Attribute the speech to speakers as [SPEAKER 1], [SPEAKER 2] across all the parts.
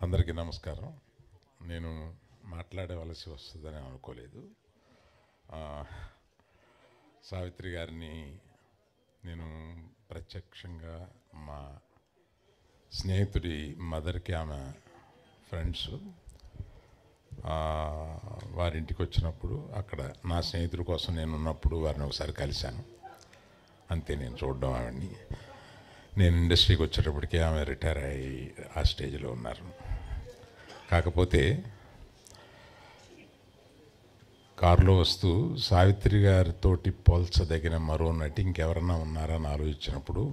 [SPEAKER 1] అందరికీ నమస్కారం. నేను మాట్లాడవలసి వస్తుందని అనుకోలేదు. సావిత్రి గారిని నేను ప్రత్యక్షంగా మా స్నేహితుడి మదర్కి, ఆమె ఫ్రెండ్స్ వారింటికి వచ్చినప్పుడు అక్కడ నా స్నేహితుడి కోసం నేను ఉన్నప్పుడు వారిని ఒకసారి కలిశాను. అంతే, నేను చూడడం ఆవిడ్ని. నేను ఇండస్ట్రీకి వచ్చేటప్పటికే ఆమె రిటైర్ అయ్యి ఆ స్టేజ్లో ఉన్నారు. కాకపోతే కారులో వస్తూ సావిత్రి గారితోటి పోల్చదగిన మరో నటి ఇంకెవరన్నా ఉన్నారా అని ఆలోచించినప్పుడు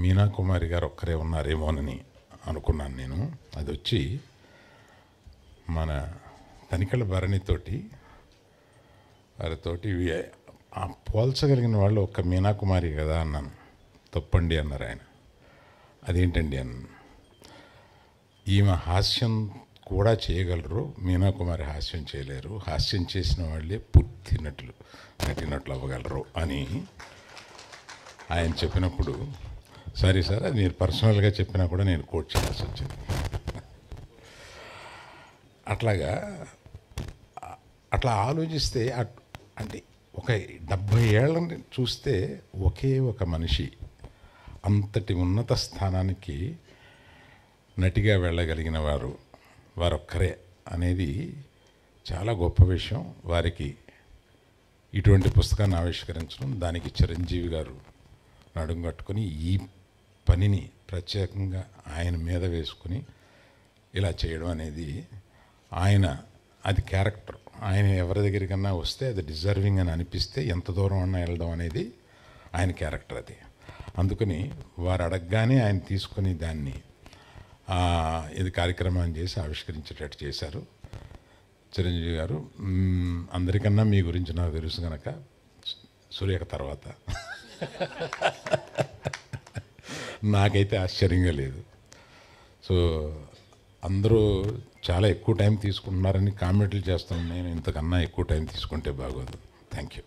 [SPEAKER 1] మీనా కుమారి గారు ఒక్కరే ఉన్నారేమోనని అనుకున్నాను నేను. అది వచ్చి మన తనికెళ్ళ భరణితోటి వారితోటి పోల్చగలిగిన వాళ్ళు ఒక్క మీనా కుమారి కదా అన్నాను. తప్పండి అన్నారు ఆయన. అదేంటండి అన్నాను. ఈమె హాస్యం కూడా చేయగలరు, మీనా కుమారి హాస్యం చేయలేరు. హాస్యం చేసిన వాళ్ళే పూర్తి నటినట్లు అవ్వగలరు అని ఆయన చెప్పినప్పుడు, సరే సార్ అది మీరు పర్సనల్గా చెప్పినా కూడా నేను కోట్ చేయాల్సి వచ్చింది. అట్లా ఆలోచిస్తే అంటే ఒక 70 ఏళ్ళని చూస్తే ఒకే ఒక మనిషి అంతటి ఉన్నత స్థానానికి నటిగా వెళ్ళగలిగిన వారొక్కరే అనేది చాలా గొప్ప విషయం. వారికి ఇటువంటి పుస్తకాన్ని ఆవిష్కరించడం, దానికి చిరంజీవి గారు నడుం కట్టుకొని ఈ పనిని ప్రత్యేకంగా ఆయన మీద వేసుకుని ఇలా చేయడం అనేది అది క్యారెక్టర్. ఆయన ఎవరి దగ్గరికన్నా వస్తే అది డిజర్వింగ్ అని అనిపిస్తే ఎంత దూరం అన్నా వెళ్ళడం అనేది ఆయన క్యారెక్టర్. అది అందుకని వారు అడగగానే ఆయన తీసుకొని దాన్ని ఇది కార్యక్రమాన్ని చేసి ఆవిష్కరించేటట్టు చేశారు చిరంజీవి గారు. అందరికన్నా మీ గురించి నాకు తెలుసు కనుక సూర్యక తర్వాత నాకైతే ఆశ్చర్యంగా లేదు. సో అందరూ చాలా ఎక్కువ టైం తీసుకుంటున్నారని కామెంట్లు చేస్తున్నాను. నేను ఇంతకన్నా ఎక్కువ టైం తీసుకుంటే బాగోదు. Thank you.